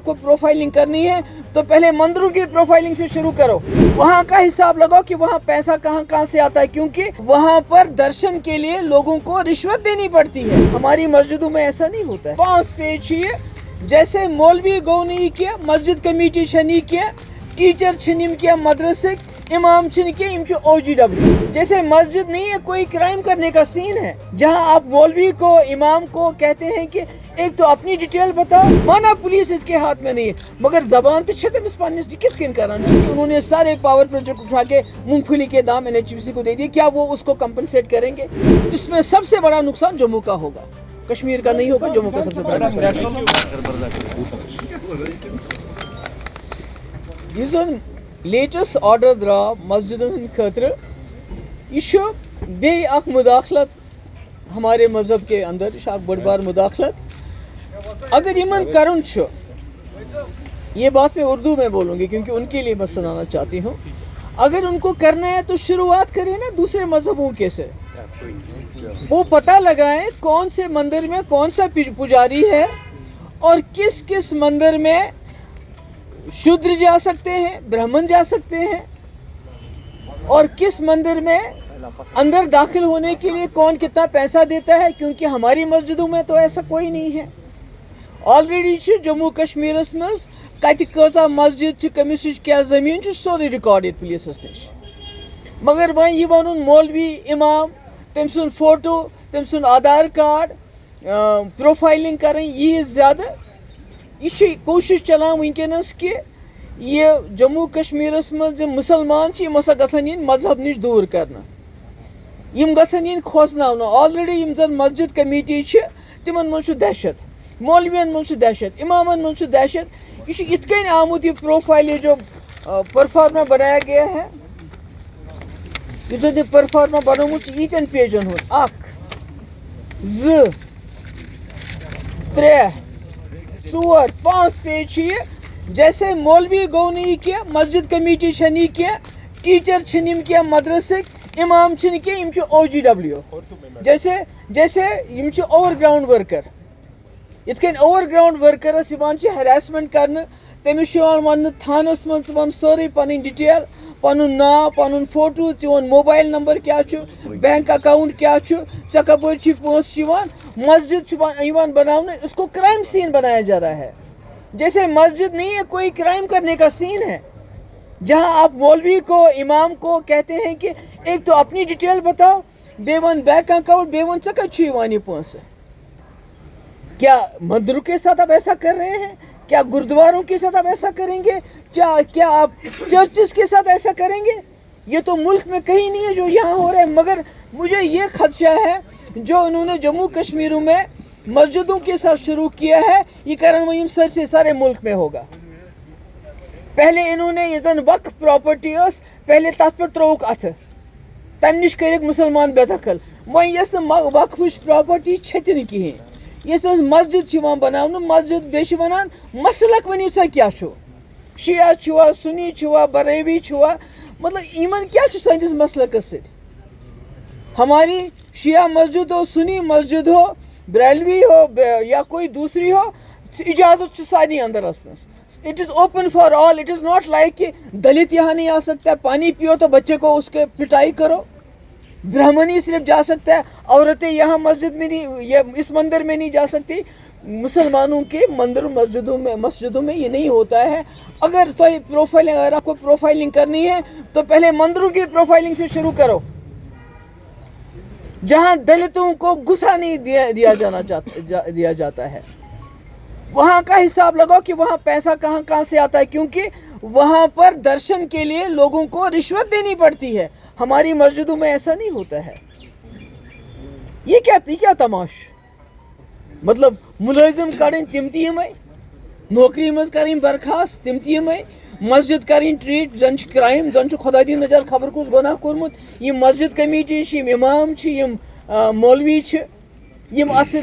को प्रोफाइलिंग करनी है तो पहले मंदिरों की प्रोफाइलिंग से शुरू करो। वहाँ का हिसाब लगाओ कि वहाँ पैसा कहाँ से आता है, क्योंकि वहाँ पर दर्शन के लिए लोगों को रिश्वत देनी पड़ती है। हमारी मस्जिदों में ऐसा नहीं होता है। 5 पेज चाहिए, जैसे मौलवी गो नहीं किया, मस्जिद कमेटी नहीं किया, टीचर छिनिम किया, मदरसे इमाम छिन के इम OGW। जैसे मस्जिद नहीं है कोई क्राइम करने का सीन है, जहाँ आप मौलवी को इमाम को कहते हैं कि एक तो अपनी डिटेल बताओ, माना पुलिस इसके हाथ में नहीं है, मगर जबान तो तमिस पानिस कित कन करान। उन्होंने सारे पावर प्रोजेक्ट उठा के मूंगफली के दाम NHPC को दे दिए, क्या वो उसको कंपनसेट करेंगे? इसमें सबसे बड़ा नुकसान जम्मू का होगा, कश्मीर का नहीं होगा, जम्मू का सबसे बड़ा नुकसान। लेटेस्ट ऑर्डर द्राव मस्जिदन खतर यह बे अख मुदाखलत हमारे मजहब के अंदर, बड़ बार मुदाखलत अगर इमन करुन छ, ये बात मैं उर्दू में बोलूँगी क्योंकि उनके लिए मैं सुनाना चाहती हूँ। अगर उनको करना है तो शुरुआत करें ना दूसरे मजहबों के से, वो पता लगाएं कौन से मंदिर में कौन सा पुजारी है और किस किस मंदिर में शूद्र जा सकते हैं, ब्राह्मण जा सकते हैं, और किस मंदिर में अंदर दाखिल होने के लिए कौन कितना पैसा देता है, क्योंकि हमारी मस्जिदों में तो ऐसा कोई नहीं है। ऑलरेडी जम्मू कश्मीर मज कत कजा मस्जिद कमिस क्या जमीन सोरे रिकॉर्डेड पुलिस नश, मगर वह यह वन मौलवी इमाम तम सुन फोटो तम सुन आधार कार्ड प्रोफाइलिंग करें, यह ज़्यादा यह कोशिश चलान वनकस कि यह जम्मू कश्मीर मज मुसलमान हसा गन मजहब नश दूर करना, गन खोसन। ऑलरेडी जन मस्जिद कमेटी तिमन मज दहशत, मौलवियन मज दहशत, इमामन मज दहशत। यह इत कन आमुत यह प्रोफाइल जो परफार्मा बनाया गया है, यह परफार्मा बनोमुत यीतन पेजन हो 1 2 3 4 5 पेज ये, जैसे मौलवी गो नहीं किया, मस्जिद कमेटी नहीं किया, टीचर छिनिम किया, मदरसे इमाम छिन के इम OGW। जैसे इम ओवरग्राउंड वर्कर, इतकन ओवरग्राउंड वर्करस हरासमेंट करने, तमिस वन थानस मज वन सोरे पन डिटेल, पन नाव, पन फोटो, चोन मोबाइल नंबर क्या, बैंक अकाउंट क्या, चे कपर पोस मस्जिद बनाने, उसको क्राइम सीन बनाया जा रहा है। जैसे मस्जिद नहीं है कोई क्राइम करने का सीन है, जहां आप मौलवी को इमाम को कहते हैं कि एक तो अपनी डिटेल बताओ, बेवन बैंक अकाउंट, बेवन चकवानी पोस। क्या मंदिरों के साथ आप ऐसा कर रहे हैं? क्या गुरुद्वारों के साथ आप ऐसा करेंगे? क्या आप चर्चेस के साथ ऐसा करेंगे? ये तो मुल्क में कहीं नहीं है जो यहाँ हो रहा है। मगर मुझे ये खदशा है जो उन्होंने जम्मू कश्मीर में मस्जिदों के साथ शुरू किया है, ये कारण वही सर से सारे मुल्क में होगा। पहले इन्होंने ये जन वक्फ प्रॉपर्टी पहले तथ पर त्रोक अथ, तम नश कर मुसलमान बेदखल, वही यस वक्फ प्रॉपर्टी छतिन कहें, यस मस्जिद बना मस्जिद बे वनान मसलक वन सा क्या शिया छुआ, सुनी छुआ, बरेवी छुआ, मतलब ईमन क्या सैनिस मसलकस से। हमारी शिया मस्जिद हो, सुनी मस्जिद हो, ब्रेलवी हो या कोई दूसरी हो, इजाज़त सारी अंदर अस। It is open for all. It is not like कि दलित यहाँ नहीं आ सकता, पानी पियो तो बच्चे को उसके पिटाई करो, ब्राह्मण ही सिर्फ जा सकता है, औरतें यहाँ मस्जिद में नहीं, ये इस मंदिर में नहीं जा सकती। मुसलमानों के मंदिरों मस्जिदों में ये नहीं होता है। अगर तो प्रोफाइलिंग, अगर आपको प्रोफाइलिंग करनी है तो पहले मंदिरों की प्रोफाइलिंग से शुरू करो, जहां दलितों को गुस्सा नहीं दिया जाता है। वहां का हिसाब लगाओ कि वहां पैसा कहां से आता है, क्योंकि वहां पर दर्शन के लिए लोगों को रिश्वत देनी पड़ती है। हमारी मस्जिदों में ऐसा नहीं होता है। ये क्या तमाश, मतलब मुलाजिम करें तिम नौकरी मज करें बर्खास्त तिम मस्जिद करें ट्रीट जन क्राइम, जन खुदा दी नजर खबर कुछ गुनाह कोरमुत। ये मस्जिद कमेटी इमाम मौलवी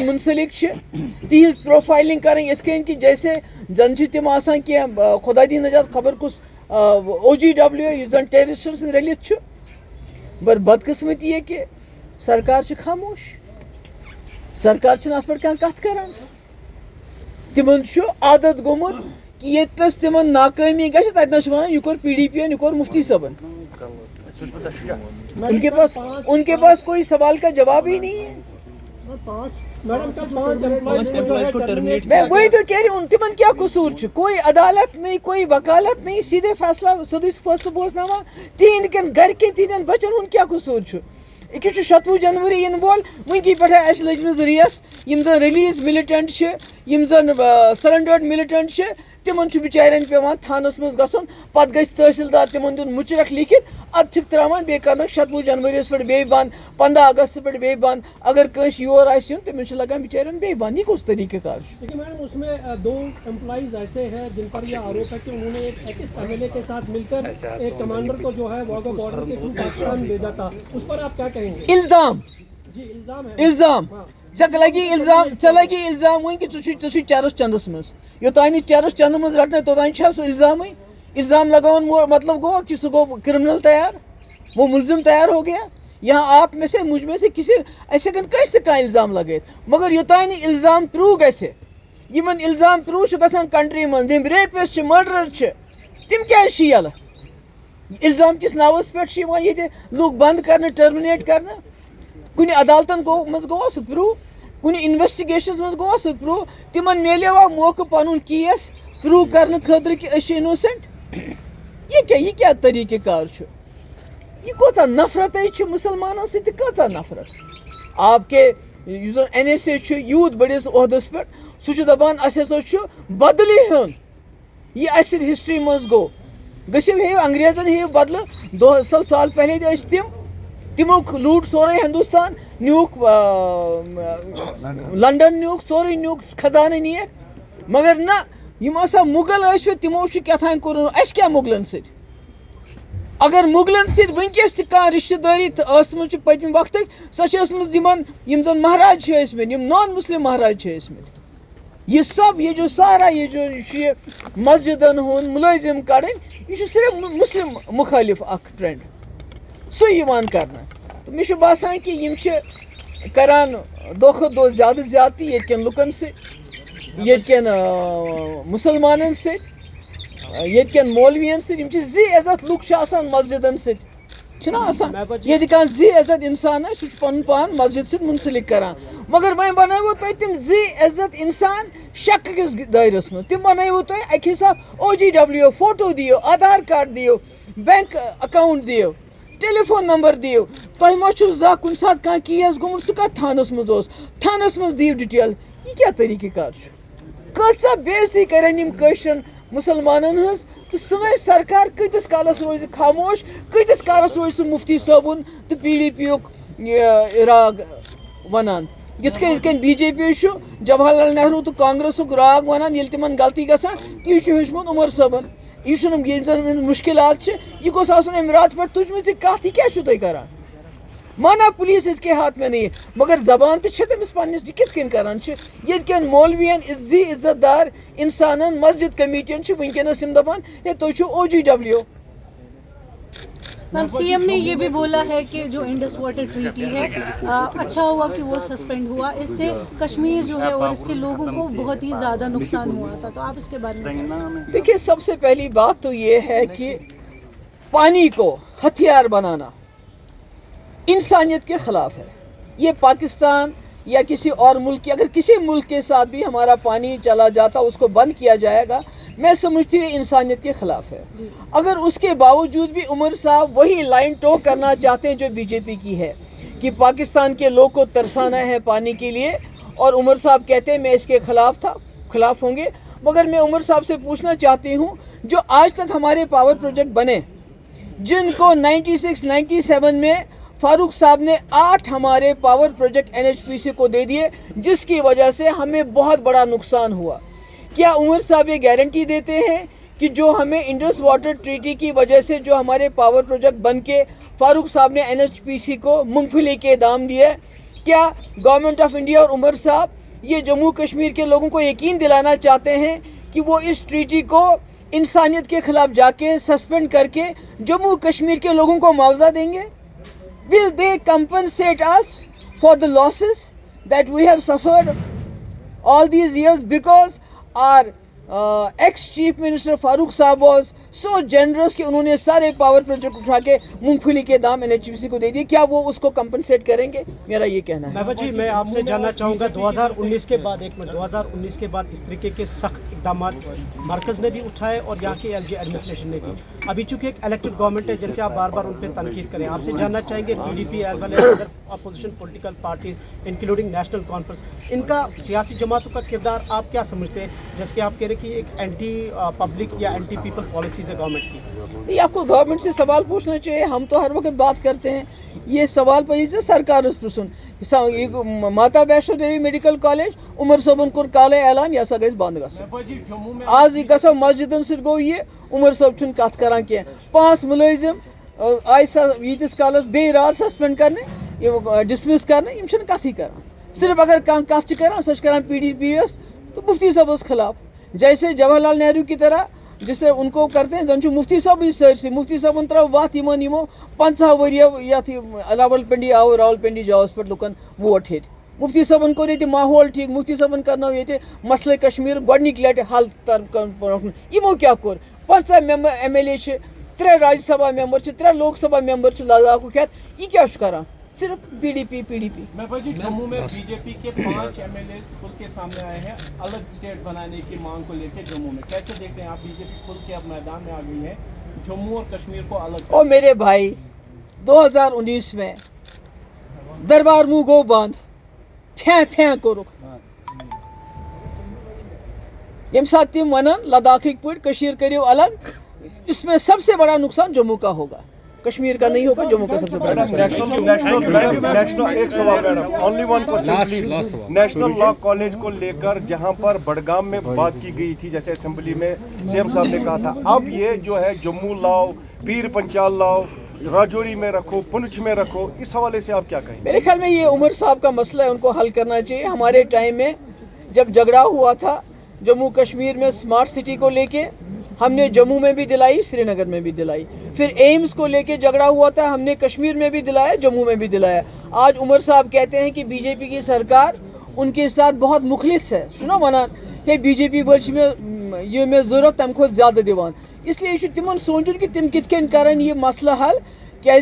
मुंसलिक तिज प्रोफाइलिंग करें इतकन कि जैसे जन तम कि खुदा दी नजर खबर कुछ OGW जन टेररिस्ट रलित। बर बदकिस्मती है कि सरकार खामोश, सरकार अत पे कत करान। तिमन आदत गोमुत کہ یہ تس تمن ناکامی گژھِ تتنس ونان یہ کور PDP یہ کور مفتی صاحبن. ان کے پاس کوئی سوال کا جواب ہی نہیں ہے. میں وہی تو کہہ رہی ہوں تمن کیا قصور چھ, کوئی عدالت نہیں, کوئی وکالت نہیں, سیدھے فیصلہ بوزناوا تہند کن گھر کن تہندین بچن ہند کیا قصور چھ. یہ 27 جنوری ین وول ونکی پہ اس لجمز ریس یم زن ریلیز ملٹنٹ یم زن سرنڈرڈ ملٹنٹ تمن بچارین پیوان تھانس مز گھن پتہ گژھِ تحصیلدار تمن دن مچرک لکھت اد چھک تراوان بیٚیہِ کرنک 27 جنوری پہ بیٚیہِ بند 15 اگست پہ بیٚیہِ بند اگر کنس یور آسہِ یُن تمن لگان بچارین بیٚیہِ بند. یہ کس طریقہ کار ہے؟ لیکن میڈم اس میں 2 امپلائیز ایسے ہیں جن پر یہ آروپ ہے کہ انہوں نے ایک MLA کے ساتھ مل کر ایک کمانڈر کو جو ہے واگا بارڈر کے تھرو پاکستان بھیجا تھا, اس پر آپ کیا کہیں گے؟ الزام جی الزام ہے. الزام ژےٚ لگی الزام ون کہ ژٕ چرس چندس مز یوتانۍ چرس چند مز رٹنے توتانۍ چھا سُہ الزامٕے. الزام لگاون مطلب گو کہ سُہ گو کرمنل تیار, وہ ملزم تیار ہو گیا. یہاں آپ میں سے مجھ میں سے کسی ایسے کیسے کا الزام لگائت مگر یوتانۍ نہٕ الزام پروو گژھِ یمن الزام پروو چھُ گژھان کنٹری منٛز یِم ریپسٹ چھِ مرڈرر چھِ تِم کیازِ چھِ یلہٕ. الزام کس ناوس پٮ۪ٹھ چھِ یِوان ییٚتہِ لُکھ بند کرنہٕ ٹرمنیٹ کرنہٕ. کُنہِ عدالتن منٛز گوٚوا سُہ پروو, کُنہِ انویسٹِگیشنس منٛز گوٚوا سُہ پروو, تِمن میلیوا موقعہٕ پنُن کیس پروو کرنہٕ خٲطرٕ کہ أسۍ چھِ انوسنٹ. یہ کیا طریقہ کار چھُ؟ یہ کوتا نفرت ہے مسلمانوں سے کچا نفرت. آپ کے NSA یوت بڑس عہدس پہ سہ دپان اس ہسا بدلے ہن یہ اس ہسٹری مز گو گھو ہیو انگریزن ہیو بدلہ 200 سال پہلے تمو لوٹ سورے ہندوستان نیوک لنڈن نیوک سورے نیوک خزانہ نیک مگر نہ یم ہسا مغل تمو کیتھان کورن اس کیا مغلن ست. اگر مغلن ست ونکس تہ کانٛہہ رشتہ داری ٲسمٕژ چھِ پٔتمہِ وقتٕچ سۄ چھِ ٲسمٕژ یِم زن مہاراج چھِ ٲسمٕتۍ یم نان مسلم مہاراج چھِ ٲسمٕتۍ. یہ سب یہ جو سارا یہ مسجدن ہند ملازم کڑن یہ صرف مسلم مخالف اخ ٹرینڈ سُے یوان کرنا. تو مےٚ چھُ باسان کہ یم چھِ کران دۄہ کھۄتہٕ دۄہ زیادٕ زیادتی ییٚتہِ کٮ۪ن لُکن سۭتۍ ییٚتہِ کٮ۪ن مُسلمانن سۭتۍ ییٚتہِ کٮ۪ن مولوین سۭتۍ. یم چھِ زی عزت لُکھ چھِ آسان مسجدن سۭتۍ چھِنہ آسان ییٚتہِ کانٛہہ زی عزت انسان آسہِ سُہ چھُ پنُن پان مسجد سۭتۍ منسلک کران مگر وۄنۍ بنٲیوٕ تۄہہِ تِم زی عزت انسان شک کِس دٲیرس منٛز. تِم بنٲیوٕ تۄہہِ اکہِ حساب OGW فوٹو دِیِو آدھار کارڈ دِیِو بینک اکاؤنٹ دِیِو ٹیلی فون نمبر دِیِو. تۄہہِ ما چھُو زانٛہہ کُنہِ ساتہٕ کانٛہہ کیس گوٚمُت سُہ کتھ تھانس منٛز اوس تھانس منٛز دِیِو ڈِٹیل. یہ کیٛاہ طریٖقہٕ کار چھُ؟ کۭژاہ بے عزتی کرن یِم کٲشرٮ۪ن مسلمانن ہٕنٛز تہٕ سٲنۍ سرکار کۭتِس کالس روزِ خاموش کۭتِس کالس روزِ سُہ مفتی صٲبُن تہٕ PDP یُک راگ ونان. یِتھ کٔنۍ BJP چھُ جواہر لال نہروٗ تہٕ کانگریسُک راگ ونان ییٚلہِ تِمن غلطی گژھان تی چھُ ہیوٚچھمُت عمر صٲبن. یہ چھُنہٕ یِم زن مُشکلات چھِ یہ گوٚژھ آسُن امہِ راتہٕ پٮ۪ٹھ تُجمٕژ یہِ کتھ. یہِ کیٛاہ چھُو تُہۍ کران؟ مانا پولیس اس کے ہاتھ میں نہیں ہے مگر زبان تو تمس پنس یہ کت کن کران یت کن مولوین زی عزت دار انسانن مسجد کمیٹین ونکس دپان ہے تھی چھو OGW. میم CM نے یہ بھی بولا ہے کہ جو انڈس واٹر ٹریٹی ہے اچھا ہوا کہ وہ سسپینڈ ہوا, اس سے کشمیر جو ہے اور اس کے لوگوں کو بہت ہی زیادہ نقصان ہوا تھا, تو آپ اس کے بارے میں دیکھیے سب سے پہلی بات تو یہ ہے کہ پانی کو ہتھیار بنانا انسانیت کے خلاف ہے. یہ پاکستان یا کسی اور ملک کی اگر کسی ملک کے ساتھ بھی ہمارا پانی چلا جاتا اس کو بند کیا جائے گا میں سمجھتی ہوں انسانیت کے خلاف ہے. اگر اس کے باوجود بھی عمر صاحب وہی لائن ٹو کرنا چاہتے ہیں جو BJP کی ہے کہ پاکستان کے لوگ کو ترسانا ہے پانی کے لیے اور عمر صاحب کہتے ہیں میں اس کے خلاف ہوں گے. مگر میں عمر صاحب سے پوچھنا چاہتی ہوں جو آج تک ہمارے پاور پروجیکٹ بنے جن کو 96-97 میں فاروق صاحب نے 8 ہمارے پاور پروجیکٹ NHPC کو دے دیے جس کی وجہ سے ہمیں بہت بڑا نقصان ہوا. کیا عمر صاحب یہ گارنٹی دیتے ہیں کہ جو ہمیں انڈس واٹر ٹریٹی کی وجہ سے جو ہمارے پاور پروجیکٹ بن کے فاروق صاحب نے NHPC کو مونگ پھلی کے دام دیے, کیا گورنمنٹ آف انڈیا اور عمر صاحب یہ جموں کشمیر کے لوگوں کو یقین دلانا چاہتے ہیں کہ وہ اس ٹریٹی کو انسانیت کے خلاف جا کے سسپینڈ کر کے جموں کشمیر کے لوگوں کو معاوضہ دیں گے؟ Will they compensate us for the losses that we have suffered all these years because our ex chief minister Farooq साहब वॉज सो जनरस कि उन्होंने सारे पावर प्रोजेक्ट उठा के मूंगफली के दाम NHPC को दे दिए. क्या वो उसको कंपनसेट करेंगे? मेरा ये कहना है. महबूबा जी, मैं आपसे जानना चाहूँगा 2019 के बाद 2019 के बाद इस तरीके के सख्त इकदाम मरकज़ ने भी उठाए और यहाँ की LG एडमिनिस्ट्रेशन ने भी. अभी चूँकि एक इलेक्टेड गवर्नमेंट है, जैसे आप बार बार उन पर तनकीद करें, आपसे जानना चाहेंगे PDP as well as other opposition political parties including National Conference, इनका सियासी जमातों का किरदार आप क्या समझते हैं? जैसे कि आप कह रहे हैं कि एक एंटी पब्लिक या एंटी पीपल पॉलिसीज है गवर्नमेंट की. नहीं, आपको गवर्नमेंट से सवाल पूछना चाहिए. हम तो हर वक्त बात करते हैं. ये सवाल पे सरकार माता वैष्णो देवी मेडिकल कॉलेज उमर सबन कोर काले ऐलान यह गई बंद गो. आज गो मस्जिदन सो गो ये उमर सब कत करान कह. 5 मुलजिम आय यीतिस कालस बे रात सस्पेंड करने डिसमिस करने कथ कर. सिर्फ अगर कत कर सो PDP तो मुफ्ती साहब खिलाफ. जैसे जवाहरलाल नेहरू की तरह जिससे उनको करते हैं जन मुफ्ती साहब सरसी मुफ्ती साहब त्रो वत यमो 50 वरियो यथ रावलपिंडी आव रावलपिंडी जाओस पे लुकन वोट हेत. मुफ्ती साहबन कोर ये माहौल ठीक. मुफ्ती साहबन करनो ये मसले कश्मीर गोडनिक लट हल यमो क्या core. 50 MLA 3 Rajya Sabha member 3 Lok Sabha member Ladakh हेत. ये क्या कर सिर्फ PDP. महबूबा जी, जम्मू में BJP के 5 MLA खुल के सामने आए हैं अलग स्टेट बनाने की मांग को लेकर. जम्मू में कैसे देखते हैं आप? BJP खुल के अब मैदान में आ गई है जम्मू और कश्मीर को अलग. ओ मेरे भाई, 2019 में दरबार मुँह गो बंद. फै कोरुक यम साथ तम वन लद्दाख पे करियो अलग. इसमें सबसे बड़ा नुकसान जम्मू का होगा, कश्मीर का नहीं होगा. जम्मू का सबसे बड़ा एक सवाल madam, only one question please. National law college को लेकर जहां पर बड़गाम में बात की गई थी, जैसे असेंबली में CM साहब ने कहा था, अब ये जो है जम्मू लाओ, पीर पंचाल लाओ, राजौरी में रखो, पुंछ में रखो, इस हवाले से आप क्या कहेंगे? मेरे ख्याल में ये उमर साहब का मसला है, उनको हल करना चाहिए. हमारे टाइम में जब झगड़ा हुआ था जम्मू कश्मीर में स्मार्ट सिटी को लेके, हमने जम्मू में भी दिलाई, श्रीनगर में भी दिलाई. फिर एम्स को लेके झगड़ा हुआ था, हमने कश्मीर में भी दिलाया, जम्मू में भी दिलाया. आज उमर साहब कहते हैं कि BJP की सरकार उनके साथ बहुत मुखलिस है. सुनो मना ये BJP वर्ष में ये में ज़रूरत तम खो ज़्यादा दिवान. इसलिए तिमन सोचुन कि तिम कित कन करन ये मसला हल, क्या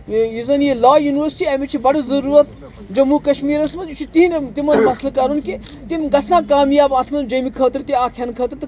ये लॉ यूनिवर्सिटी अमिच बड़ ज़रूरत जम्मू कश्मीर मज तिमन मसल कर कि तिम गना कामयाब अत जम खतर हेन खतर तो